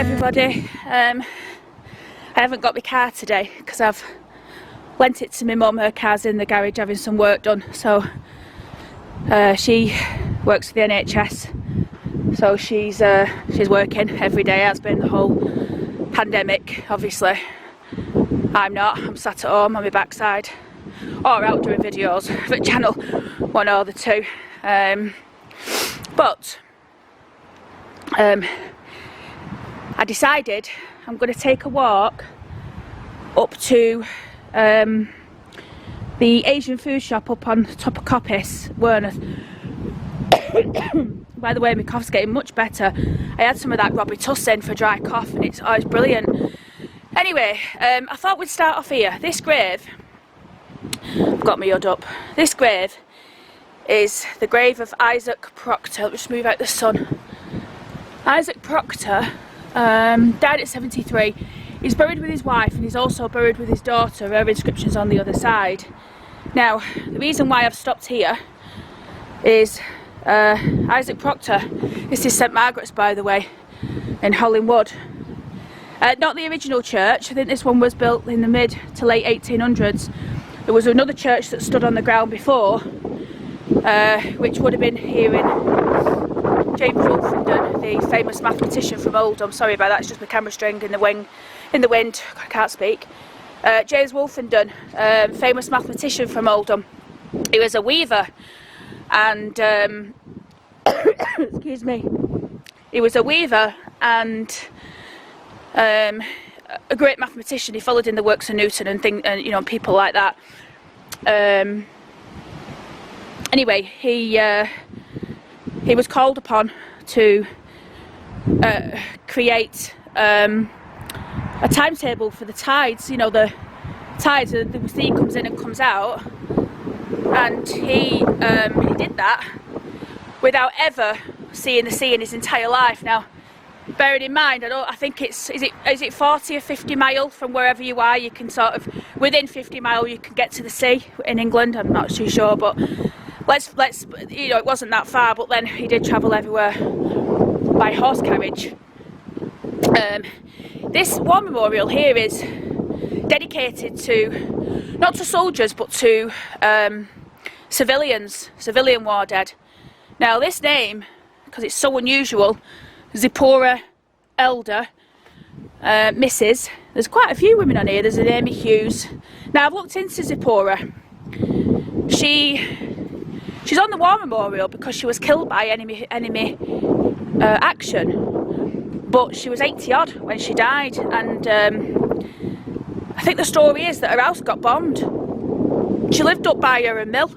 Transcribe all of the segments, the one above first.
everybody. I haven't got my car today because I've lent it to my mum. Her car's in the garage having some work done, so she works for the NHS, so she's working every day, has been the whole pandemic. Obviously I'm not, I'm sat at home on my backside or out doing videos for channel one or the two, but I decided I'm going to take a walk up to the Asian food shop up on top of Coppice, Werneth. By the way, my cough's getting much better. I had some of that Robbie Tussin for dry cough and it's brilliant. Anyway, I thought we'd start off here. This grave, I've got my hood up. This grave is the grave of Isaac Proctor. Let's move out the sun. Isaac Proctor died at 73. He's buried with his wife and he's also buried with his daughter. Her inscription's on the other side. Now, the reason why I've stopped here is Isaac Proctor. This is St Margaret's, by the way, in Hollingwood. Not the original church. I think this one was built in the mid to late 1800s. There was another church that stood on the ground before, which would have been here in James Wolfenden, the famous mathematician from Oldham. Sorry about that, it's just my camera string in the wind. I can't speak. James Wolfenden, famous mathematician from Oldham. He was a weaver, and excuse me. He was a weaver and a great mathematician. He followed in the works of Newton and people like that. Anyway, he was called upon to create a timetable for the tides. You know, the tides, the sea comes in and comes out, and he did that without ever seeing the sea in his entire life. Now, bearing in mind, I think is it 40 or 50 mile from wherever you are. You can sort of, within 50 mile you can get to the sea in England. I'm not too sure, but let's it wasn't that far. But then he did travel everywhere by horse carriage. This war memorial here is dedicated to, not to soldiers, but to civilian war dead. Now this name, because it's so unusual, Zipporah Elder, Mrs. There's quite a few women on here. There's an Amy Hughes. Now I've looked into Zipporah. She's on the war memorial because she was killed by enemy action, but she was 80 odd when she died, and I think the story is that her house got bombed. She lived up by her mill.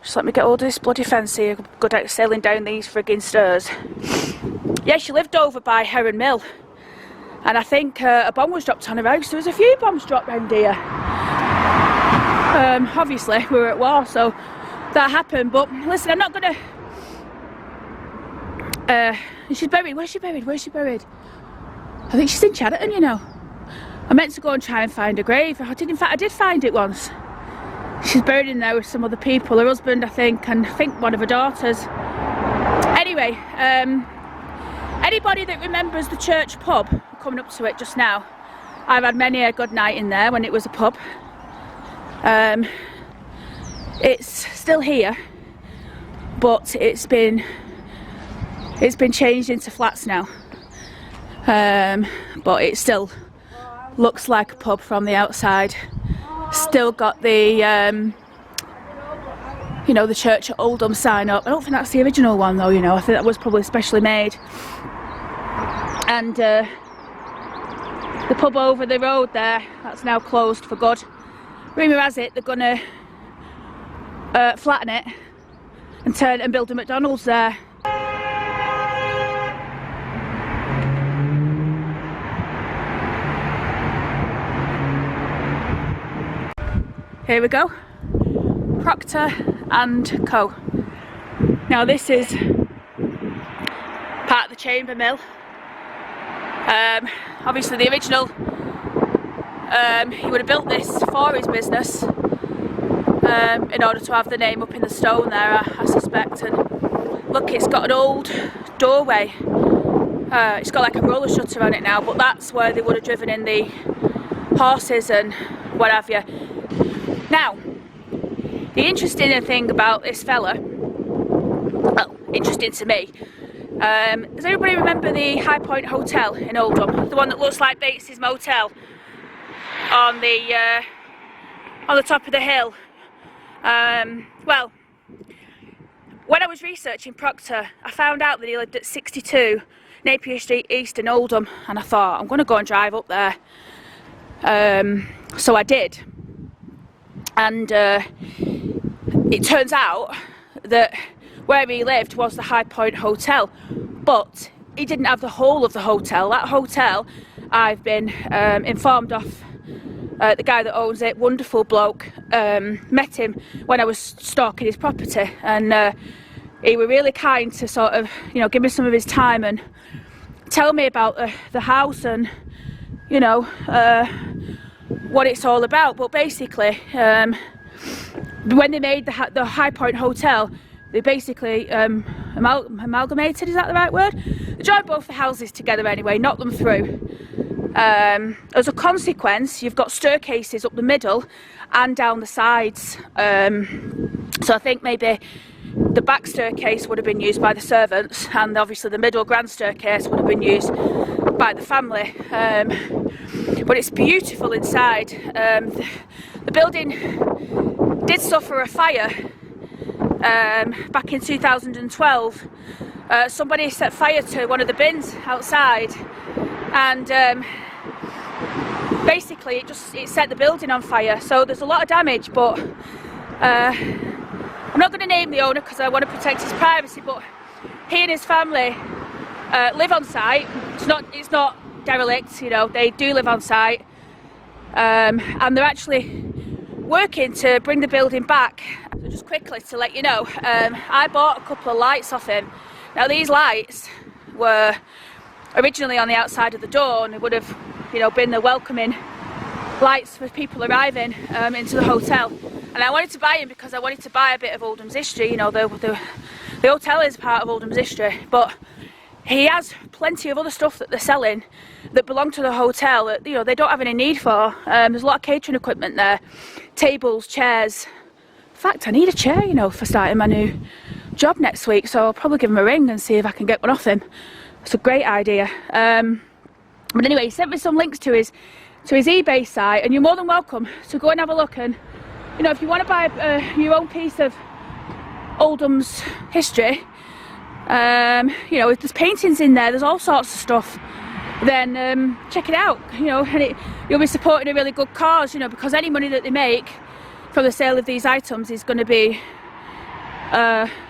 Just let me get hold of this bloody fence here. Good out sailing down these frigging stairs. Yeah, she lived over by Heron Mill, and I think a bomb was dropped on her house. There was a few bombs dropped round here. Obviously we were at war, so that happened. But listen, I'm not gonna. She's buried. Where's she buried? I think she's in Chadderton, you know. I meant to go and try and find her grave. I did find it once. She's buried in there with some other people, her husband, I think, and I think one of her daughters. Anyway, anybody that remembers the church pub, coming up to it just now, I've had many a good night in there when it was a pub. It's still here, but it's been changed into flats now. But it still looks like a pub from the outside. Still got the the Church at Oldham sign up. I don't think that's the original one though, you know. I think that was probably specially made. And the pub over the road there, that's now closed for good. Rumour has it they're gonna flatten it and build a McDonald's there. Here we go, Proctor and Co. Now this is part of the chamber mill. Obviously the original, he would have built this for his business, in order to have the name up in the stone there, I suspect. And look, it's got an old doorway It's got like a roller shutter on it now, but that's where they would have driven in the horses and what have you. Now, the interesting thing about this fella, well, interesting to me, does everybody remember the Highpoint Hotel in Oldham? The one that looks like Bates's Motel on the top of the hill? Well, when I was researching Proctor, I found out that he lived at 62 Napier Street East in Oldham, and I thought, I'm going to go and drive up there. So I did, and it turns out that where he lived was the Highpoint Hotel, but he didn't have the whole of the hotel. That hotel, I've been informed of the guy that owns it, wonderful bloke, met him when I was stalking his property, and he was really kind to sort of, you know, give me some of his time and tell me about the house and, you know, what it's all about. But basically, when they made the Highpoint Hotel, they basically amalgamated, is that the right word? They joined both the houses together anyway, knocked them through. As a consequence, you've got staircases up the middle and down the sides. So I think maybe the back staircase would have been used by the servants, and obviously the middle grand staircase would have been used by the family. But it's beautiful inside. The building did suffer a fire back in 2012. Somebody set fire to one of the bins outside, and basically it set the building on fire. So there's a lot of damage, but I'm not going to name the owner because I want to protect his privacy, but he and his family live on site. It's not derelict, you know, they do live on site, and they're actually working to bring the building back. So just quickly to let you know, I bought a couple of lights off him. Now these lights were originally on the outside of the door, and it would have, you know, been the welcoming lights for people arriving into the hotel. And I wanted to buy him because I wanted to buy a bit of Oldham's history. You know, the hotel is part of Oldham's history, but he has plenty of other stuff that they're selling that belong to the hotel that, you know, they don't have any need for. There's a lot of catering equipment there, tables, chairs. In fact, I need a chair, you know, for starting my new job next week, so I'll probably give him a ring and see if I can get one off him. It's a great idea. But anyway, he sent me some links to his eBay site, and you're more than welcome to go and have a look. And, you know, if you want to buy your own piece of Oldham's history, you know, if there's paintings in there, there's all sorts of stuff, then check it out, you know, and you'll be supporting a really good cause, you know, because any money that they make from the sale of these items is going to be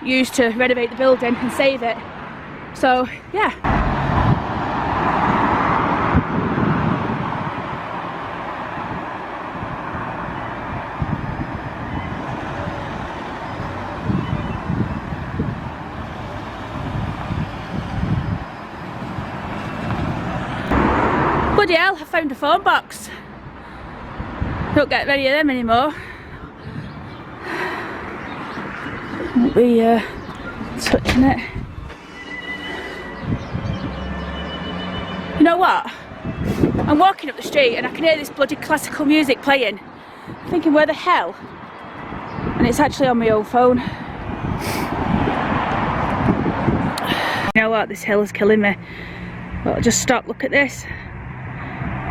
used to renovate the building and save it. So, yeah. Bloody hell, I found a phone box. Don't get many of them anymore. Won't be touching it. You know what? I'm walking up the street and I can hear this bloody classical music playing. I'm thinking, where the hell? And it's actually on my own phone. You know what? This hill is killing me. Well, I'll just stop, look at this.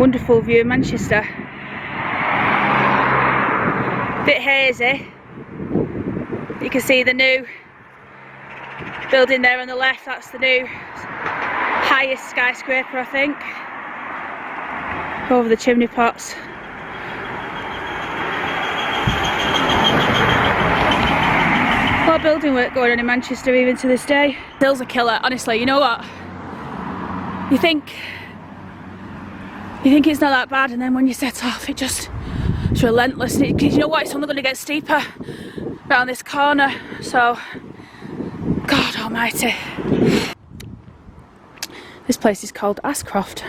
Wonderful view of Manchester. Bit hazy. You can see the new building there on the left. That's the new highest skyscraper, I think, over the chimney pots. A lot of building work going on in Manchester even to this day. Hill's a killer, honestly. You know what? You think it's not that bad, and then when you set off, it's relentless. And you know what? It's only going to get steeper around this corner. So, God Almighty. This place is called Ascroft.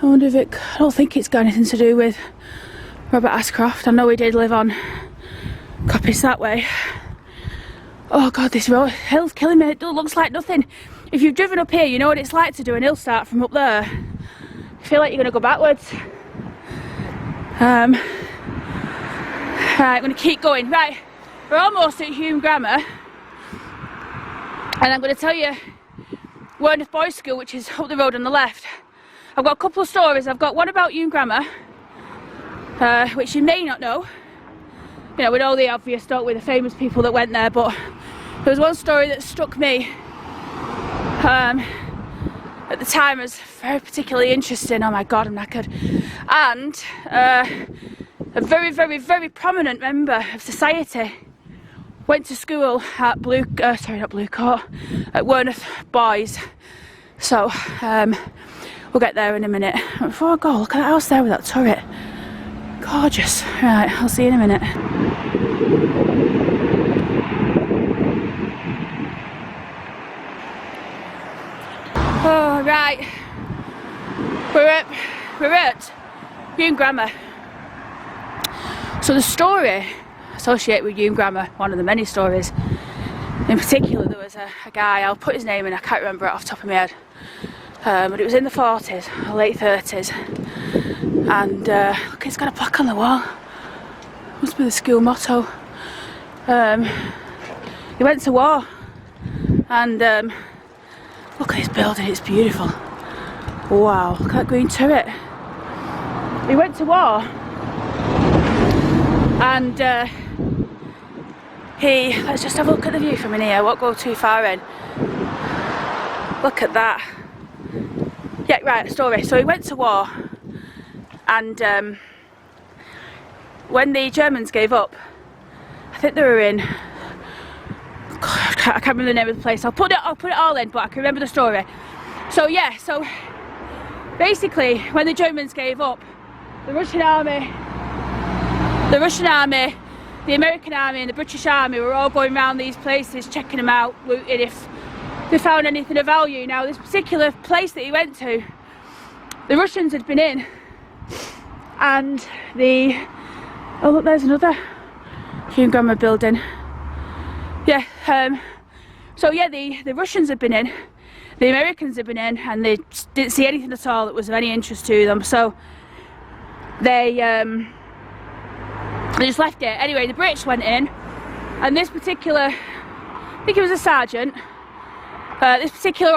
I wonder if I don't think it's got anything to do with Robert Ascroft. I know he did live on Coppice that way. Oh God, this hill's killing me. It looks like nothing. if you've driven up here, you know what it's like to do an hill start from up there. I feel like you're going to go backwards. Right, I'm going to keep going. Right, we're almost at Hume Grammar, and I'm going to tell you Werneth Boys School, which is up the road on the left. I've got a couple of stories. I've got one about Hume Grammar, which you may not know. You know, we know the obvious, don't we, the famous people that went there, but there was one story that struck me at the time as very particularly interesting. Oh my god, I'm knackered. And a very, very, very prominent member of society went to school at at Werneth Boys. So we'll get there in a minute. Before I go, look at that house there with that turret. Gorgeous. Right, I'll see you in a minute. Oh, right. We're at Hume Grammar. So the story associated with Hume Grammar, one of the many stories, in particular there was a guy, I'll put his name in, I can't remember it off the top of my head, but it was in the 40s, or late 30s, and look, it's got a plaque on the wall, must be the school motto. He went to war, and look at this building, it's beautiful. Wow, look at that green turret. He went to war, and let's just have a look at the view from in here, I won't go too far in. Look at that. Yeah, right, story. So he went to war, and when the Germans gave up, I think they were in, I can't remember the name of the place, I'll put it all in, but I can remember the story. So yeah, so basically when the Germans gave up, the Russian army, the American army and the British army were all going around these places, checking them out, looting if they found anything of value. Now this particular place that he went to, the Russians had been in, and oh look, there's another Hume Grammar building. Yeah, so yeah, the Russians had been in, the Americans had been in, and they didn't see anything at all that was of any interest to them, so they just left it. Anyway, the British went in, and this particular, I think it was a sergeant, this particular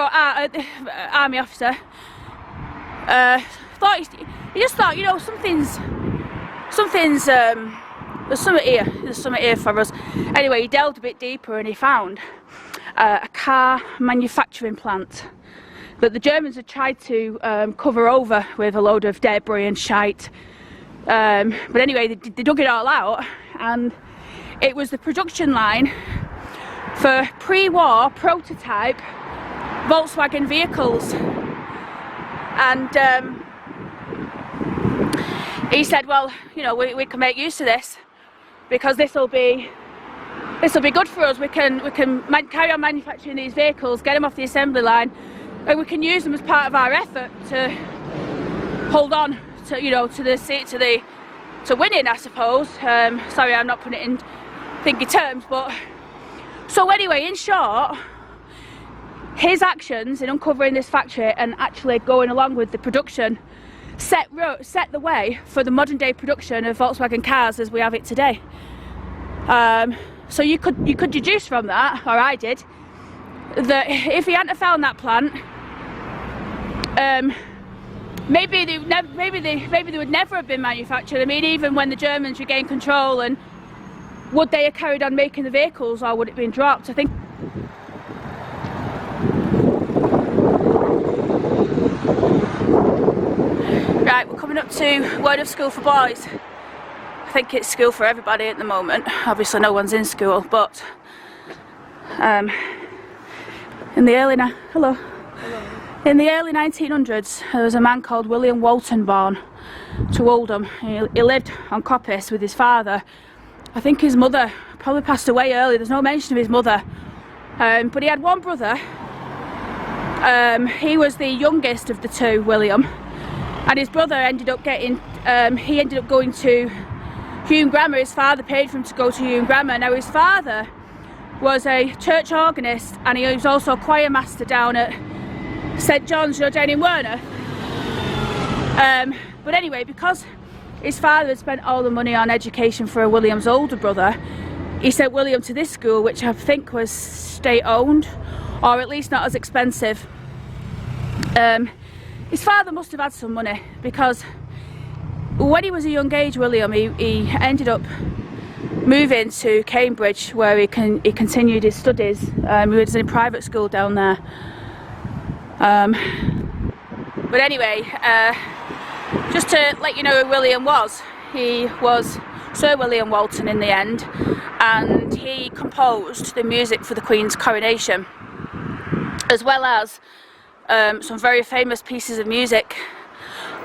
army officer, he just thought, you know, something's there's something here for us. Anyway, he delved a bit deeper and he found a car manufacturing plant that the Germans had tried to cover over with a load of debris and shite. But anyway, they dug it all out, and it was the production line for pre-war prototype Volkswagen vehicles. And he said, well, you know, we can make use of this, because this will be good for us. We can carry on manufacturing these vehicles, get them off the assembly line, and we can use them as part of our effort to hold on to, you know, to winning, I suppose. Sorry, I'm not putting it in thinky terms, but so anyway, in short, his actions in uncovering this factory and actually going along with the production set the way for the modern day production of Volkswagen cars as we have it today. So you could deduce from that, or I did, that if he hadn't found that plant, maybe they would never have been manufactured. I mean, even when the Germans regained control, and would they have carried on making the vehicles, or would it have been dropped? I think. Right, we're coming up to Werneth School for Boys. I think it's school for everybody at the moment. Obviously no one's in school, but in the early 1900s, there was a man called William Walton born to Oldham. He lived on Coppice with his father. I think his mother probably passed away early. There's no mention of his mother, but he had one brother. He was the youngest of the two, William, and his brother ended up going to Hume Grammar. His father paid for him to go to Hume Grammar. Now his father was a church organist, and he was also a choir master down at St John's, you know, down in Werneth. But anyway, because his father had spent all the money on education for William's older brother, he sent William to this school, which I think was state owned, or at least not as expensive. His father must have had some money, because when he was a young age, William, he ended up moving to Cambridge, where he continued his studies. He was in a private school down there. But anyway, just to let you know who William was, he was Sir William Walton in the end, and he composed the music for the Queen's coronation, as well as some very famous pieces of music.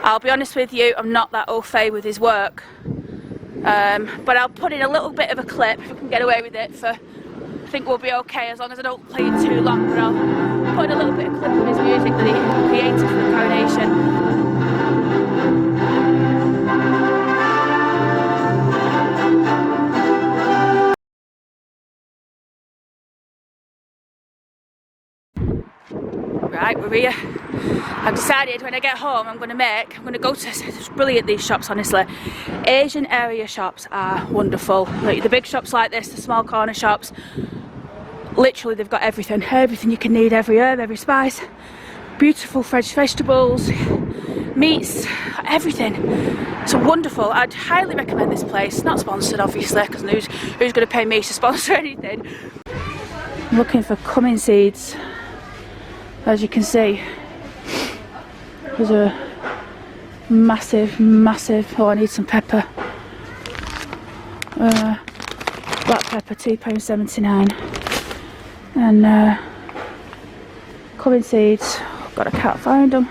I'll be honest with you, I'm not that au fait with his work, but I'll put in a little bit of a clip, if I can get away with it, I think we'll be okay as long as I don't play it too long, but I'll put in a little bit of clip of his music that he created for the coronation. Right, we're here. I've decided when I get home I'm going to go to, it's brilliant, these shops, honestly. Asian area shops are wonderful. Like the big shops like this, the small corner shops, literally they've got everything you can need, every herb, every spice, beautiful fresh vegetables, meats, everything. It's wonderful. I'd highly recommend this place. Not sponsored obviously, because who's going to pay me to sponsor anything. I'm looking for cumin seeds. As you can see, there's a massive, oh, I need some pepper. Black pepper, £2.79. And cumin seeds, but I can't find them.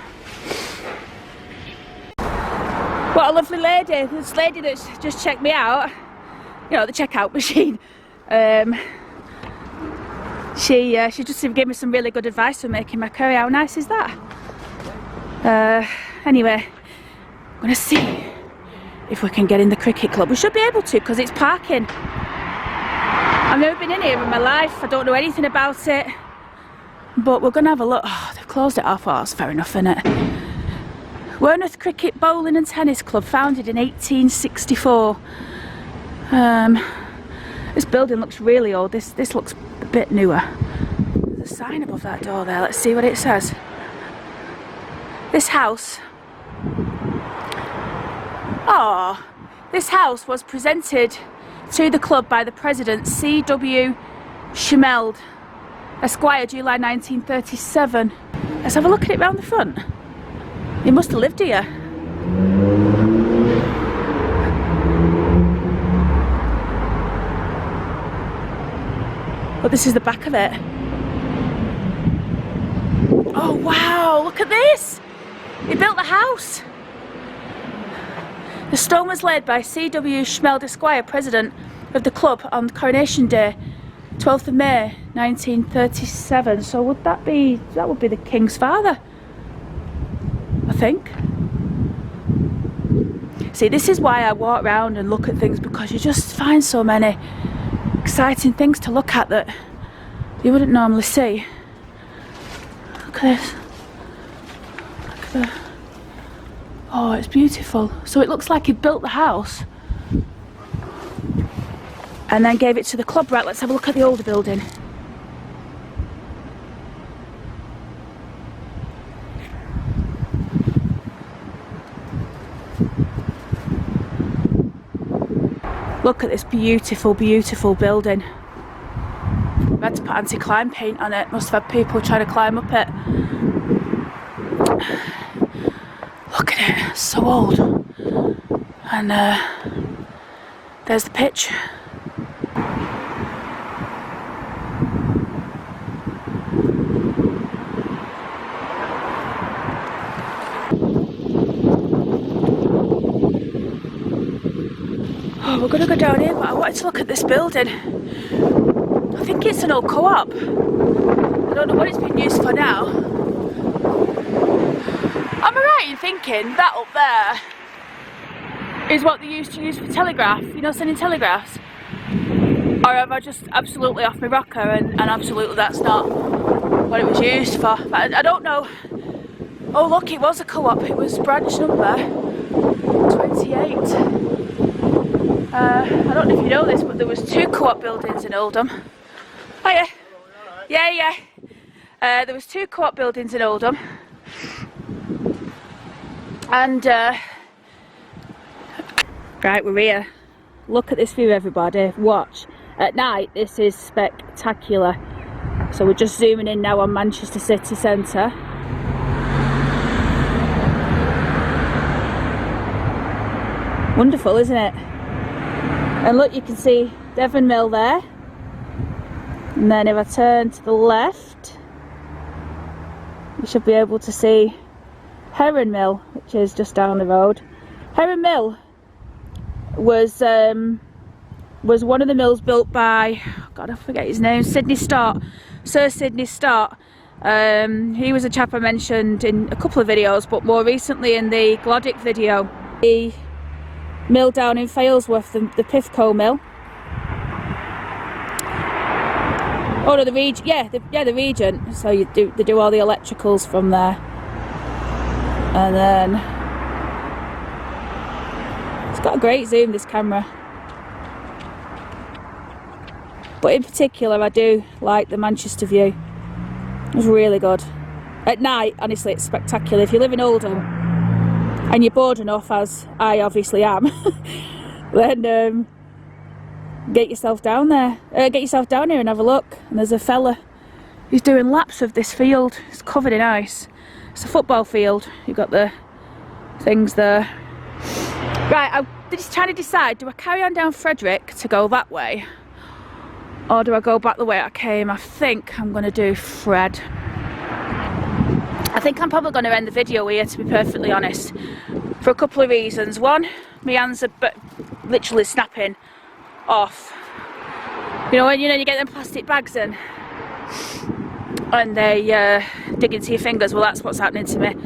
What a lovely lady, this lady that's just checked me out, you know, the checkout machine. She just gave me some really good advice for making my curry. How nice is that? Anyway, I'm going to see if we can get in the cricket club. We should be able to, because it's parking. I've never been in here in my life. I don't know anything about it. But we're going to have a look. Oh, they've closed it off. Oh, that's fair enough, isn't it? Werneth Cricket, Bowling and Tennis Club, founded in 1864. This building looks really old. This looks a bit newer. There's a sign above that door there. Let's see what it says. This house. Oh, this house was presented to the club by the president, C.W. Schmeld, Esquire, July 1937. Let's have a look at it round the front. He must have lived here. But this is the back of it. Oh wow, look at this! He built the house. The stone was laid by C.W. Schmeld Esquire, president of the club, on Coronation Day, 12th of May 1937. So would that would be the King's father, I think. See, this is why I walk around and look at things, because you just find so many exciting things to look at that you wouldn't normally see. Look at this. Look at the... Oh, it's beautiful. So it looks like he built the house and then gave it to the club. Right, let's have a look at the older building. Look at this beautiful, beautiful building. We had to put anti-climb paint on it. Must have had people trying to climb up it. Look at it, it's so old. And there's the pitch. Oh, we're going to go down here, but I wanted to look at this building. I think it's an old co-op. I don't know what it's been used for now. Am I right in thinking that up there is what they used to use for telegraph? You know, sending telegraphs? or have I just absolutely off my rocker and absolutely that's not what it was used for? But I don't know. Oh look, it was a co-op. It was branch number 28. I don't know if you know this, but there was 2 co-op buildings in Oldham. Oh yeah. Yeah. There was 2 co-op buildings in Oldham. And right, we're here. Look at this view, everybody. Watch. At night, this is spectacular. So we're just zooming in now on Manchester city centre. Wonderful, isn't it? And look, you can see Devon Mill there. And then if I turn to the left, you should be able to see Heron Mill, which is just down the road. Heron Mill was one of the mills built by, God, I forget his name, Sidney Stott, Sir Sidney Stott. He was a chap I mentioned in a couple of videos, but more recently in the Glodick video. The mill down in Failsworth, the Pifco mill. Oh no, the Regent, the Regent. So they do all the electricals from there. And then it's got a great zoom, this camera. But in particular, I do like the Manchester view. It's really good. At night, honestly, it's spectacular. If you live in Oldham and you're bored enough, as I obviously am, then get yourself down there. Get yourself down here and have a look. And there's a fella who's doing laps of this field. It's covered in ice. It's a football field. You've got the things there. Right, I'm just trying to decide, do I carry on down Frederick to go that way? Or do I go back the way I came? I think I'm going to do Fred. I think I'm probably going to end the video here, to be perfectly honest, for a couple of reasons. One, my hands are literally snapping off. You know when you get them plastic bags in and they dig into your fingers? Well, that's what's happening to me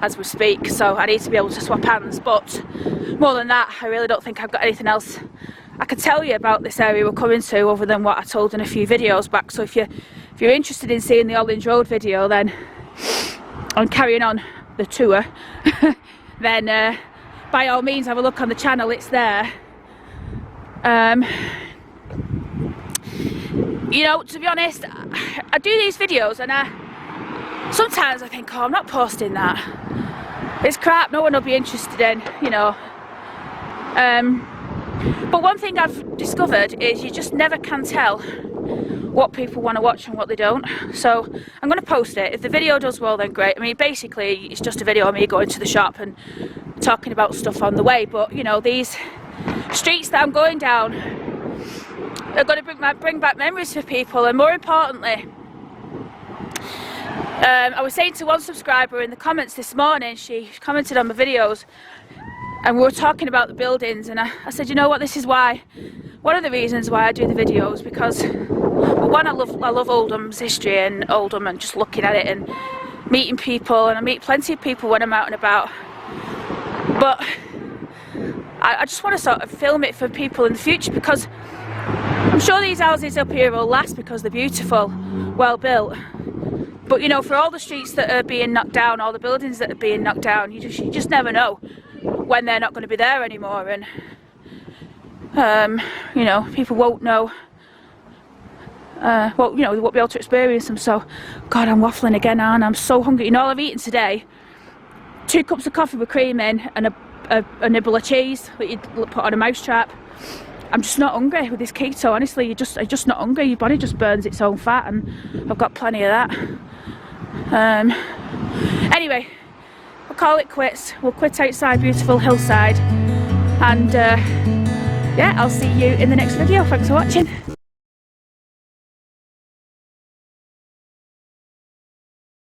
as we speak, so I need to be able to swap hands. But more than that, I really don't think I've got anything else I can tell you about this area we're coming to, other than what I told in a few videos back. So if you're interested in seeing the Orange Road video, then and carrying on the tour, then by all means have a look on the channel. It's there. You know, to be honest, I do these videos and sometimes I think, oh, I'm not posting that. It's crap, no one will be interested in, you know. But one thing I've discovered is you just never can tell what people want to watch and what they don't. So I'm going to post it. If the video does well, then great. I mean, basically it's just a video of me going to the shop and talking about stuff on the way. But you know, these streets that I'm going down are going to bring back memories for people. And more importantly, I was saying to one subscriber in the comments this morning, she commented on my videos, and we were talking about the buildings, and I said, you know what, this is why, one of the reasons why I do the videos, because, well, one, I love Oldham's history and Oldham and just looking at it and meeting people, and I meet plenty of people when I'm out and about, but I just want to sort of film it for people in the future, because I'm sure these houses up here will last because they're beautiful, well built. But you know, for all the streets that are being knocked down, all the buildings that are being knocked down, you just never know when they're not going to be there anymore, and you know, people won't know. Well, you know, they won't be able to experience them. So, God, I'm waffling again, aren't I? I'm so hungry. You know, all I've eaten today: 2 cups of coffee with cream in, and a nibble of cheese that you put on a mousetrap. I'm just not hungry with this keto. Honestly, you're just not hungry. Your body just burns its own fat, and I've got plenty of that. Anyway, we'll call it quits. We'll quit outside beautiful hillside, and yeah, I'll see you in the next video. Thanks for watching.